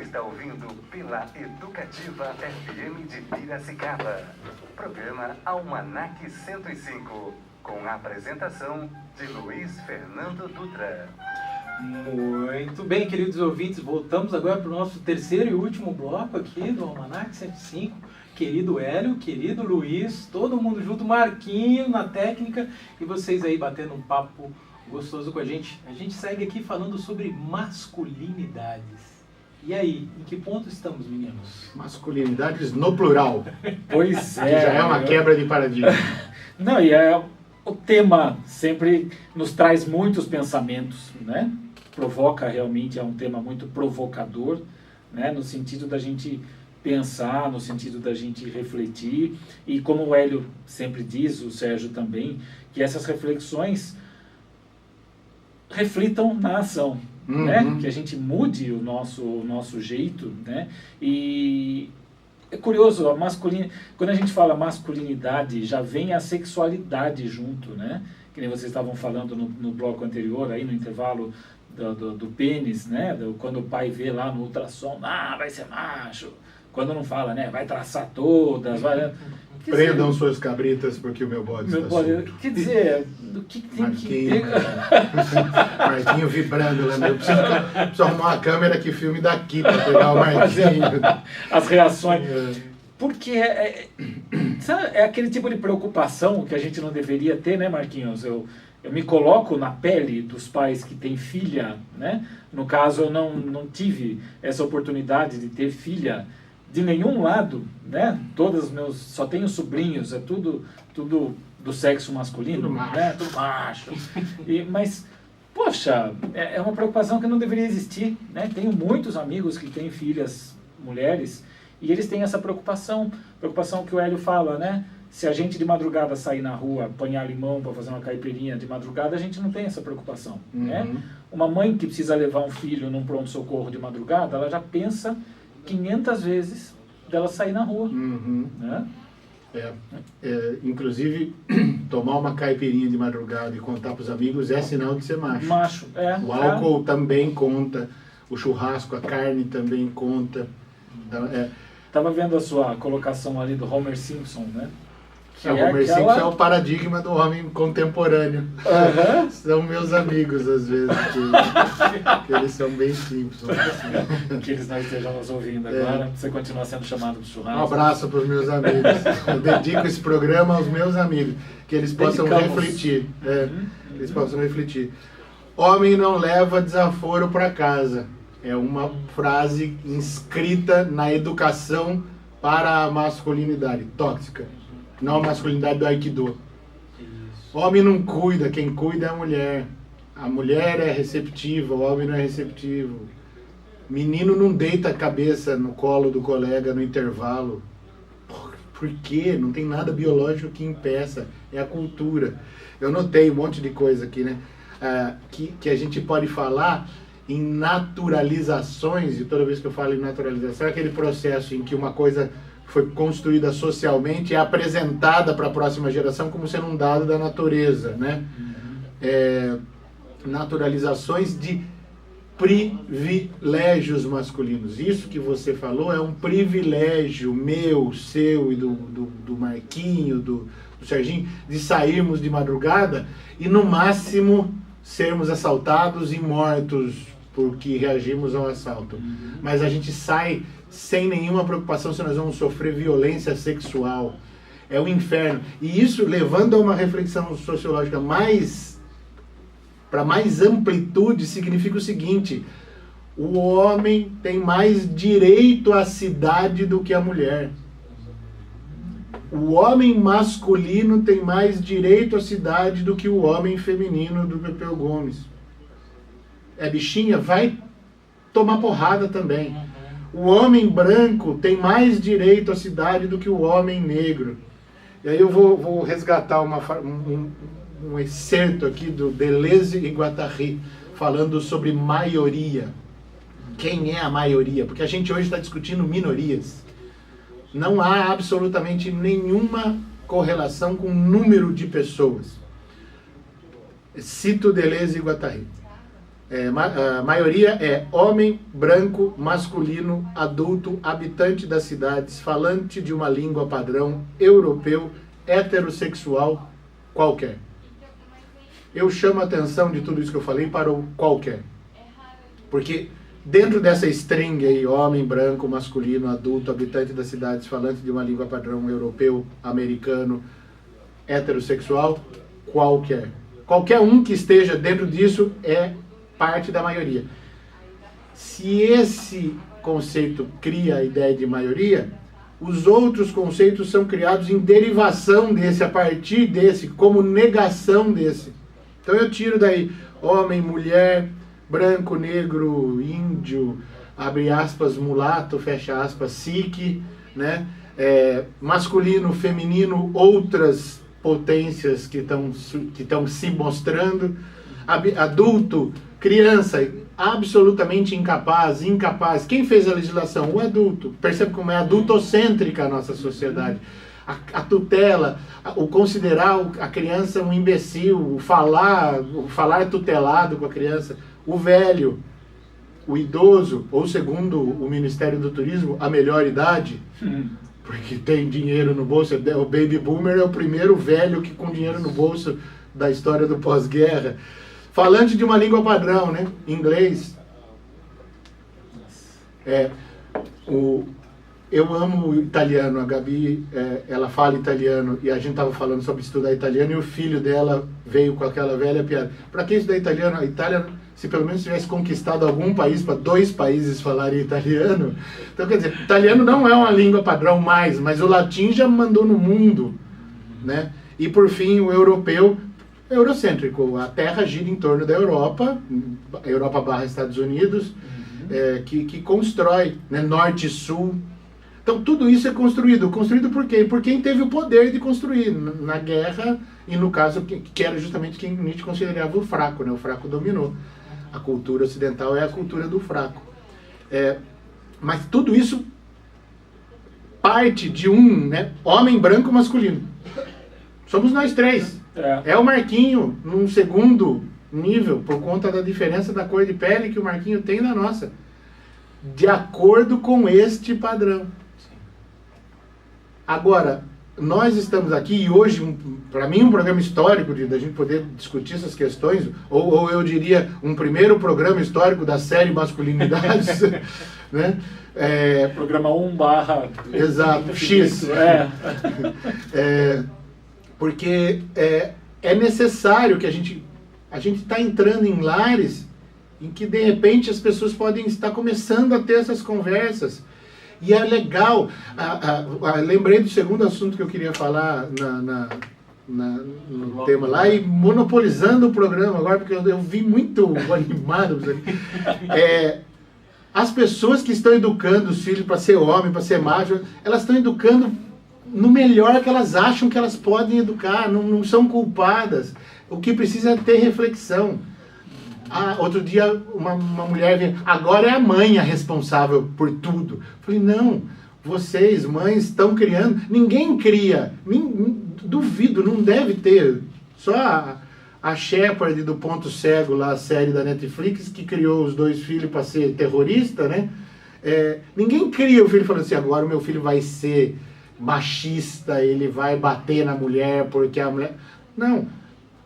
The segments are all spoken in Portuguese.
está ouvindo pela Educativa FM de Piracicaba. Programa Almanac 105, com a apresentação de Luiz Fernando Dutra. Muito bem, queridos ouvintes, voltamos agora para o nosso terceiro e último bloco aqui do Almanac 105. Querido Hélio, querido Luiz, todo mundo junto, Marquinho na técnica e vocês aí batendo um papo gostoso com a gente. A gente segue aqui falando sobre masculinidades. E aí, em que ponto estamos, meninos? Masculinidades no plural. Pois é. Que já é uma quebra de paradigma. Não, e o tema sempre nos traz muitos pensamentos, né? Provoca realmente, é um tema muito provocador, né? No sentido da gente pensar, no sentido da gente refletir. E como o Hélio sempre diz, o Sérgio também, que essas reflexões reflitam na ação, né? Que a gente mude o nosso jeito, né? E é curioso, quando a gente fala masculinidade, já vem a sexualidade junto, né? Que nem vocês estavam falando no bloco anterior, aí no intervalo do pênis, né? Quando o pai vê lá no ultrassom, vai ser macho. Quando não fala, né? Vai traçar todas, vai... Prendam suas cabritas porque o meu bode está solto. Quer dizer, do que tem que ter... Marquinho vibrando lá. Eu preciso arrumar uma câmera que filme daqui para pegar o Marquinho. As reações. Porque é aquele tipo de preocupação que a gente não deveria ter, né, Marquinhos? Eu me coloco na pele dos pais que têm filha, né? No caso, eu não tive essa oportunidade de ter filha de nenhum lado, né? Só tenho sobrinhos, é tudo do sexo masculino, tudo macho. Né? Tudo macho. Mas, poxa, é uma preocupação que não deveria existir, né? Tenho muitos amigos que têm filhas mulheres e eles têm essa preocupação que o Hélio fala, né? Se a gente de madrugada sair na rua, apanhar limão para fazer uma caipirinha de madrugada, a gente não tem essa preocupação, né? Uma mãe que precisa levar um filho num pronto-socorro de madrugada, ela já pensa 500 vezes dela sair na rua, né? Inclusive, tomar uma caipirinha de madrugada e contar para os amigos é sinal de ser macho. O álcool também conta, o churrasco, a carne também conta. Então, Tava vendo a sua colocação ali do Homer Simpson, né? O Homer Simpson é o paradigma do homem contemporâneo. São meus amigos, às vezes, que eles são bem Simpsons. Que eles não estejam nos ouvindo agora, você continua sendo chamado de churrasco. Um abraço para os meus amigos. Eu dedico esse programa aos meus amigos, que eles possam refletir. Eles possam refletir. Homem não leva desaforo para casa. É uma frase inscrita na educação para a masculinidade tóxica. Não a masculinidade do Aikido. Homem não cuida, quem cuida é a mulher. A mulher é receptiva, o homem não é receptivo. Menino não deita a cabeça no colo do colega no intervalo. Por quê? Não tem nada biológico que impeça. É a cultura. Eu notei um monte de coisa aqui, né? Que a gente pode falar em naturalizações, e toda vez que eu falo em naturalização, é aquele processo em que uma coisa foi construída socialmente e é apresentada para a próxima geração como sendo um dado da natureza, né? Naturalizações de privilégios masculinos. Isso que você falou é um privilégio meu, seu e do Marquinho, do Serginho, de sairmos de madrugada e no máximo sermos assaltados e mortos porque reagimos ao assalto. Mas a gente sai sem nenhuma preocupação se nós vamos sofrer violência sexual. É o inferno. E isso, levando a uma reflexão sociológica para mais amplitude, significa o seguinte: o homem tem mais direito à cidade do que a mulher. O homem masculino tem mais direito à cidade do que o homem feminino do Pepeu Gomes. Bichinha, vai tomar porrada também. O homem branco tem mais direito à cidade do que o homem negro. E aí eu vou resgatar um excerto aqui do Deleuze e Guattari, falando sobre maioria. Quem é a maioria? Porque a gente hoje está discutindo minorias. Não há absolutamente nenhuma correlação com o número de pessoas. Cito Deleuze e Guattari. A maioria é homem, branco, masculino, adulto, habitante das cidades, falante de uma língua padrão, europeu, heterossexual, qualquer. Eu chamo a atenção de tudo isso que eu falei para o qualquer. Porque dentro dessa string aí, homem, branco, masculino, adulto, habitante das cidades, falante de uma língua padrão, europeu, americano, heterossexual, qualquer. Qualquer um que esteja dentro disso é parte da maioria. Se esse conceito cria a ideia de maioria, os outros conceitos são criados em derivação desse, a partir desse, como negação desse. Então eu tiro daí homem, mulher, branco, negro, índio, abre aspas, mulato, fecha aspas, sikh, né? Masculino, feminino, outras potências que estão se mostrando, adulto, criança, absolutamente incapaz. Quem fez a legislação? O adulto. Percebe como é adultocêntrica a nossa sociedade. A tutela, o considerar a criança um imbecil, o falar tutelado com a criança, o velho, o idoso, ou segundo o Ministério do Turismo, a melhor idade, porque tem dinheiro no bolso. O baby boomer é o primeiro velho que com dinheiro no bolso da história do pós-guerra. Falante de uma língua padrão, né? Inglês. Eu amo o italiano. A Gabi, ela fala italiano e a gente estava falando sobre estudar italiano e o filho dela veio com aquela velha piada. Para que estudar italiano? A Itália, se pelo menos tivesse conquistado algum país para 2 países falarem italiano. Então, quer dizer, italiano não é uma língua padrão mais, mas o latim já mandou no mundo, né? E por fim, o europeu, eurocêntrico. A Terra gira em torno da Europa, Europa / Estados Unidos, que constrói, né, norte e sul. Então tudo isso é construído. Construído por quem? Por quem teve o poder de construir na guerra, e no caso que era justamente quem Nietzsche considerava o fraco, né? O fraco dominou. A cultura ocidental é a cultura do fraco. Mas tudo isso parte de né, homem branco masculino. Somos nós 3. É o Marquinho num segundo nível, por conta da diferença da cor de pele que o Marquinho tem na nossa. De acordo com este padrão. Agora, nós estamos aqui e hoje, para mim, um programa histórico da gente poder discutir essas questões, ou eu diria, um primeiro programa histórico da série Masculinidades, né? Programa 1/... Exato, X. Porque é necessário que a gente está entrando em lares em que, de repente, as pessoas podem estar começando a ter essas conversas. E é legal. Lembrei do segundo assunto que eu queria falar no tema lá, e monopolizando o programa agora, porque eu vi muito animado. As pessoas que estão educando os filhos para ser homem, para ser macho, elas estão educando no melhor que elas acham que elas podem educar, não são culpadas. O que precisa é ter reflexão. Outro dia uma mulher veio, agora é a mãe a responsável por tudo. Falei, não, vocês, mães, estão criando. Ninguém cria, duvido, não deve ter. Só a Shepard do Ponto Cego, lá, a série da Netflix, que criou os 2 filhos para ser terrorista, né? Ninguém cria o filho falando assim, agora o meu filho vai ser machista, ele vai bater na mulher porque a mulher... Não,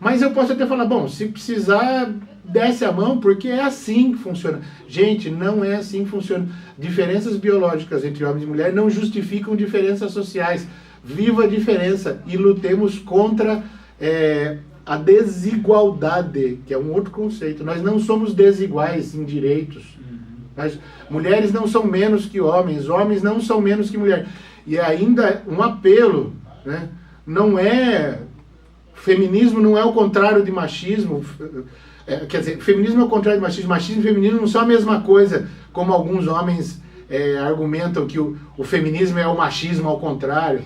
mas eu posso até falar, bom, se precisar, desce a mão, porque é assim que funciona. Gente, não é assim que funciona. Diferenças biológicas entre homens e mulher não justificam diferenças sociais. Viva a diferença e lutemos contra a desigualdade, que é um outro conceito. Nós não somos desiguais em direitos. Mulheres não são menos que homens não são menos que mulheres. E ainda um apelo, né? Feminismo não é o contrário de machismo. Quer dizer, feminismo é o contrário de machismo. Machismo e feminismo não são a mesma coisa, como alguns homens argumentam que o feminismo é o machismo ao contrário.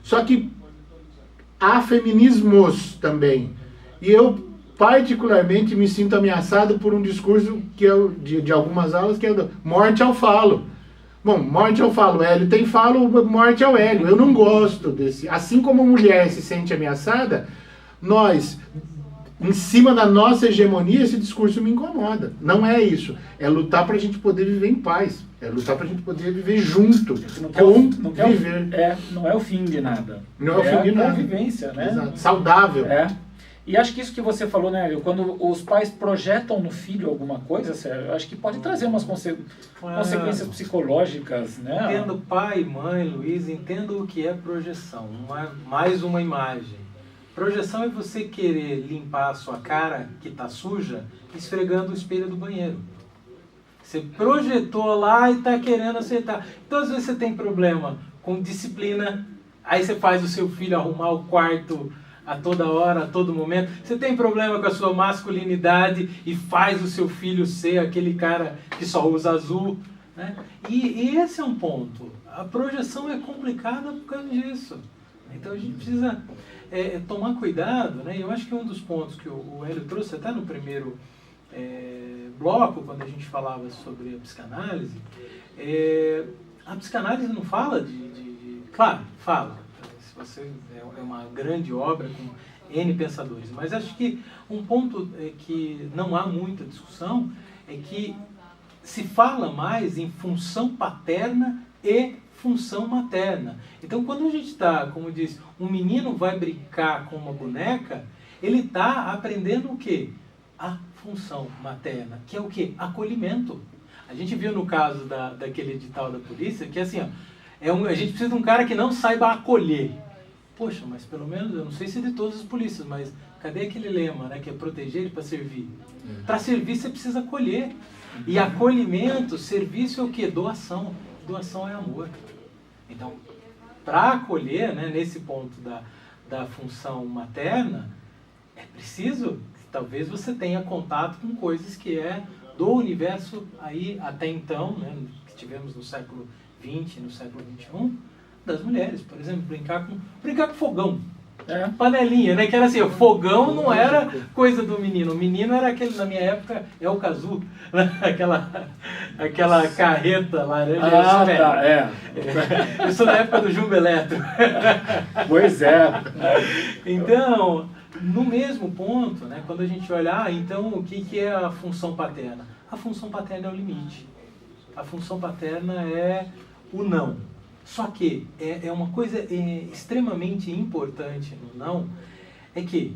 Só que há feminismos também. E eu, particularmente, me sinto ameaçado por um discurso que de algumas aulas, que é morte ao falo. Bom, morte ao falo, Hélio tem falo, morte ao Hélio. Eu não gosto desse. Assim como a mulher se sente ameaçada, nós, em cima da nossa hegemonia, esse discurso me incomoda. Não é isso. É lutar para a gente poder viver em paz. É lutar para a gente poder viver junto. Não é o fim de nada. Não é o fim de nada. É a convivência, né? Exato. Saudável. E acho que isso que você falou, né, Hélio, quando os pais projetam no filho alguma coisa, eu acho que pode trazer umas consequências psicológicas, né? Entendo pai, mãe, Luiz, entendo o que é projeção. Mais uma imagem. Projeção é você querer limpar a sua cara, que está suja, esfregando o espelho do banheiro. Você projetou lá e está querendo acertar. Então, às vezes, você tem problema com disciplina, aí você faz o seu filho arrumar o quarto a toda hora, a todo momento. Você tem problema com a sua masculinidade e faz o seu filho ser aquele cara que só usa azul, né? E esse é um ponto. A projeção é complicada por causa disso. Então a gente precisa tomar cuidado, né? Eu acho que um dos pontos que o Hélio trouxe até no primeiro bloco, quando a gente falava sobre a psicanálise, a psicanálise não fala claro, fala. Você é uma grande obra com N pensadores, mas acho que um ponto que não há muita discussão é que se fala mais em função paterna e função materna. Então, quando a gente está, como diz, um menino vai brincar com uma boneca, ele está aprendendo o quê? A função materna, que é o quê? Acolhimento. A gente viu no caso daquele edital da polícia, que assim, ó, a gente precisa de um cara que não saiba acolher. Poxa, mas pelo menos, eu não sei se é de todas as polícias, mas cadê aquele lema, né, que é proteger para servir? Para servir você precisa acolher. E acolhimento, serviço é o quê? Doação. Doação é amor. Então, para acolher, né, nesse ponto da função materna, é preciso que talvez você tenha contato com coisas que é do universo aí até então, né, que tivemos no século XX, no século XXI, das mulheres. Por exemplo, brincar com fogão. Panelinha, né? Que era assim, o fogão não era coisa do menino. O menino era aquele, na minha época, o casu. Aquela carreta laranja. Eu sou da época do Jumbo Eletro. Pois é. Então, no mesmo ponto, né, quando a gente olhar, então, o que é a função paterna? A função paterna é o limite. A função paterna é o não. Só que é uma coisa extremamente importante no não, é que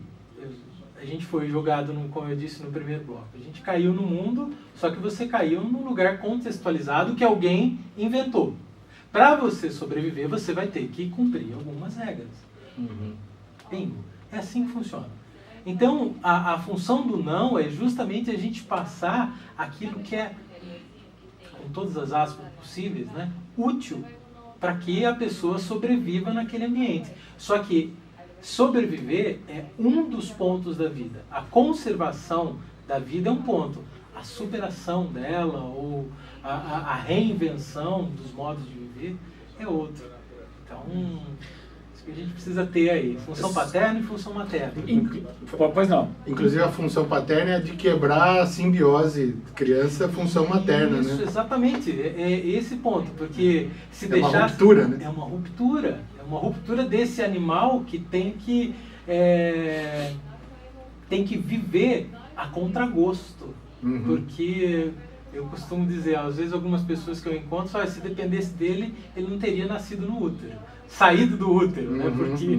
a gente foi jogado, como eu disse no primeiro bloco, a gente caiu no mundo, só que você caiu num lugar contextualizado que alguém inventou. Para você sobreviver, você vai ter que cumprir algumas regras. Bingo. É assim que funciona. Então, a função do não é justamente a gente passar aquilo que é, com todas as aspas possíveis, né, útil para que a pessoa sobreviva naquele ambiente. Só que sobreviver é um dos pontos da vida. A conservação da vida é um ponto. A superação dela ou a reinvenção dos modos de viver é outro. Então, isso que a gente precisa ter aí. Função paterna e função materna. Pois não. Inclusive a função paterna é de quebrar a simbiose criança-função materna, isso, né? Exatamente. É esse ponto. Porque se é deixar... uma ruptura, né? É uma ruptura. É uma ruptura desse animal que tem que viver a contragosto. Porque eu costumo dizer, às vezes algumas pessoas que eu encontro, se dependesse dele, ele não teria nascido no útero. Saído do útero, né? Porque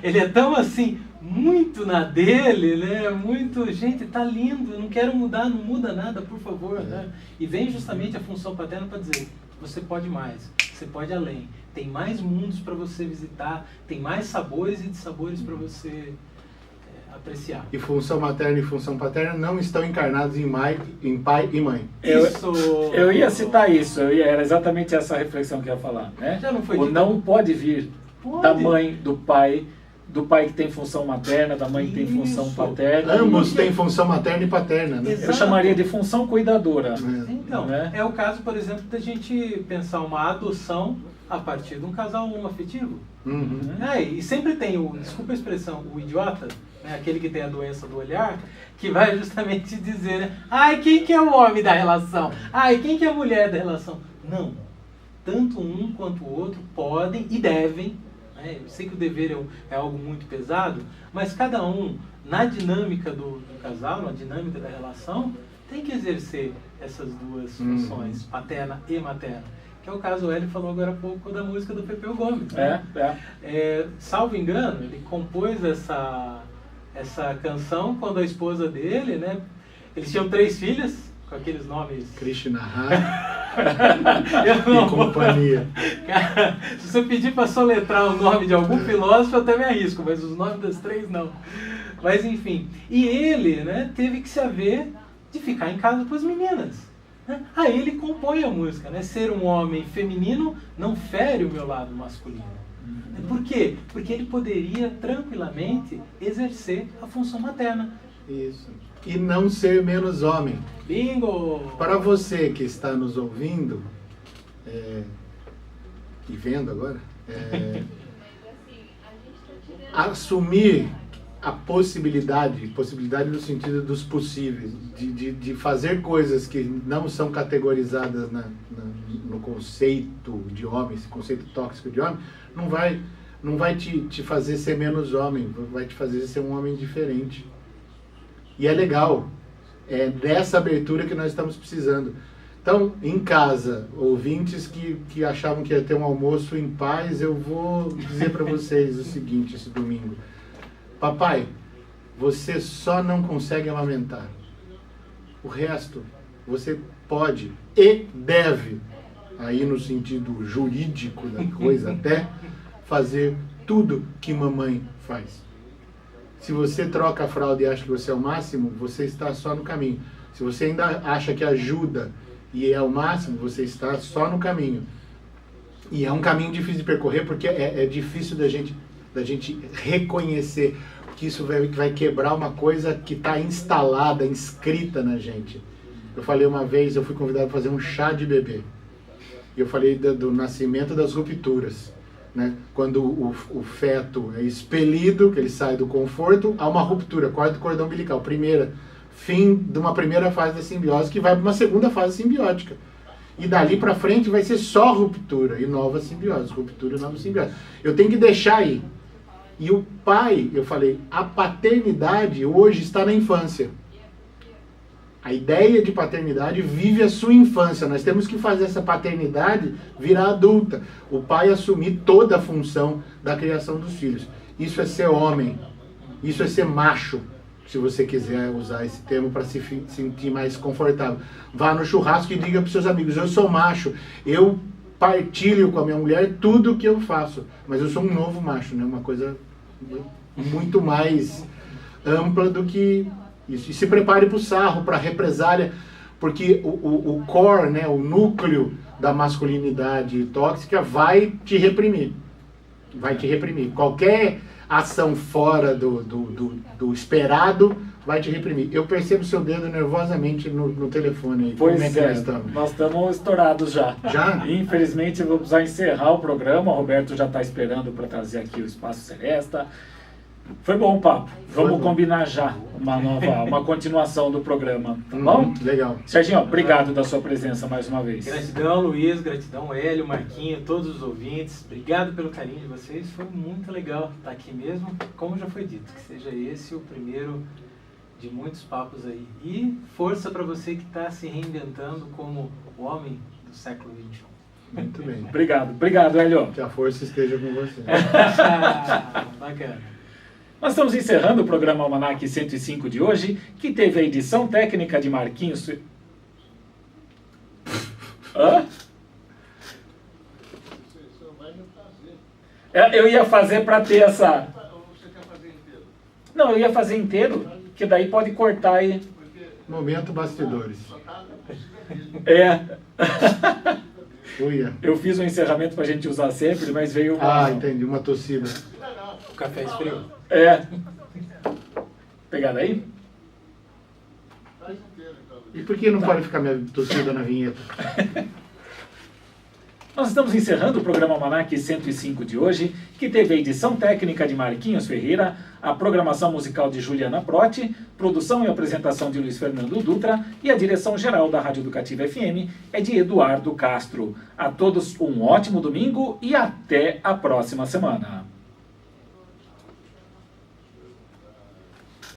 ele é tão assim, muito na dele, né? Muito, gente, tá lindo, eu não quero mudar, não muda nada, por favor, né? E vem justamente a função paterna para dizer, você pode mais, você pode além, tem mais mundos para você visitar, tem mais sabores e dissabores para você apreciar. E função materna e função paterna não estão encarnados em pai e mãe. Eu ia citar isso, era exatamente essa reflexão que eu ia falar, né? Já não foi dito. Não pode vir da mãe, do pai que tem função materna, da mãe que tem função paterna. Ambos têm função materna e paterna, né? Eu chamaria de função cuidadora. Então, né? É o caso, por exemplo, da gente pensar uma adoção a partir de um casal homoafetivo. E sempre tem desculpa a expressão, o idiota, né, aquele que tem a doença do olhar, que vai justamente dizer, né, quem que é o homem da relação? Quem que é a mulher da relação? Não. Tanto um quanto o outro podem e devem né? Eu sei que o dever é algo muito pesado, mas cada um, na dinâmica do casal, na dinâmica da relação, tem que exercer essas duas funções, paterna e materna. Que é o caso, o Hélio falou agora há pouco da música do Pepeu Gomes. Né? Salvo engano, ele compôs essa canção quando a esposa dele, né? Eles tinham 3 filhas, com aqueles nomes... Krishna e companhia. Cara, se você pedir para soletrar o nome de algum filósofo, eu até me arrisco, mas os nomes das 3 não. Mas enfim, e ele, né, teve que se haver de ficar em casa com as meninas. Né? Aí ele compõe a música, né? Ser um homem feminino não fere o meu lado masculino. Por quê? Porque ele poderia tranquilamente exercer a função materna. Isso. E não ser menos homem. Bingo! Para você que está nos ouvindo e vendo agora, assumir a possibilidade no sentido dos possíveis, de fazer coisas que não são categorizadas no conceito de homem, esse conceito tóxico de homem, não vai te fazer ser menos homem, vai te fazer ser um homem diferente. E é legal, é dessa abertura que nós estamos precisando. Então, em casa, ouvintes que achavam que ia ter um almoço em paz, eu vou dizer para vocês o seguinte, esse domingo. Papai, você só não consegue amamentar. O resto, você pode e deve, aí no sentido jurídico da coisa até, fazer tudo que mamãe faz. Se você troca a fralda e acha que você é o máximo, você está só no caminho. Se você ainda acha que ajuda e é o máximo, você está só no caminho. E é um caminho difícil de percorrer, porque é difícil da gente reconhecer que isso vai quebrar uma coisa que está instalada, inscrita na gente. Eu falei uma vez, eu fui convidado a fazer um chá de bebê. E eu falei do nascimento das rupturas. Né? Quando o feto é expelido, que ele sai do conforto, há uma ruptura, corta o cordão umbilical. Fim de uma primeira fase da simbiose, que vai para uma segunda fase simbiótica. E dali para frente vai ser só ruptura e nova simbiose. Ruptura e nova simbiose. Eu tenho que deixar aí. E o pai, eu falei, a paternidade hoje está na infância. A ideia de paternidade vive a sua infância. Nós temos que fazer essa paternidade virar adulta. O pai assumir toda a função da criação dos filhos. Isso é ser homem. Isso é ser macho, se você quiser usar esse termo para se sentir mais confortável. Vá no churrasco e diga para os seus amigos, eu sou macho, eu partilho com a minha mulher tudo o que eu faço, mas eu sou um novo macho, né? Uma coisa muito mais ampla do que isso. E se prepare para o sarro, para a represália, porque o core, né, o núcleo da masculinidade tóxica vai te reprimir. Vai te reprimir. Qualquer ação fora do esperado vai te reprimir. Eu percebo seu dedo nervosamente no telefone aí. Pois Como é, nós estamos estourados já. Já? Infelizmente, eu vou precisar encerrar o programa. O Roberto já está esperando para trazer aqui o Espaço Seresta. Foi bom o papo. Vamos combinar já uma continuação do programa, tá bom? Legal. Serginho, obrigado da sua presença mais uma vez. Gratidão, Luiz, gratidão, Hélio, Marquinho, todos os ouvintes. Obrigado pelo carinho de vocês. Foi muito legal estar aqui mesmo. Como já foi dito, que seja esse o primeiro de muitos papos aí. E força para você que está se reinventando como o homem do século XXI. Muito bem. Obrigado, Hélio. Que a força esteja com você. Bacana. Nós estamos encerrando o programa Almanac 105 de hoje, que teve a edição técnica de Marquinhos... Hã? Eu ia fazer para ter essa... Você quer fazer inteiro? Não, eu ia fazer inteiro, que daí pode cortar e... Momento bastidores. Uia. Eu fiz um encerramento para a gente usar sempre, mas veio uma... Entendi, uma tossida. O café esfriou. Pegada aí? E por que não pode ficar minha tossida na vinheta? Nós estamos encerrando o programa Almanac 105 de hoje, que teve a edição técnica de Marquinhos Ferreira, a programação musical de Juliana Protti, produção e apresentação de Luiz Fernando Dutra e a direção geral da Rádio Educativa FM é de Eduardo Castro. A todos um ótimo domingo e até a próxima semana.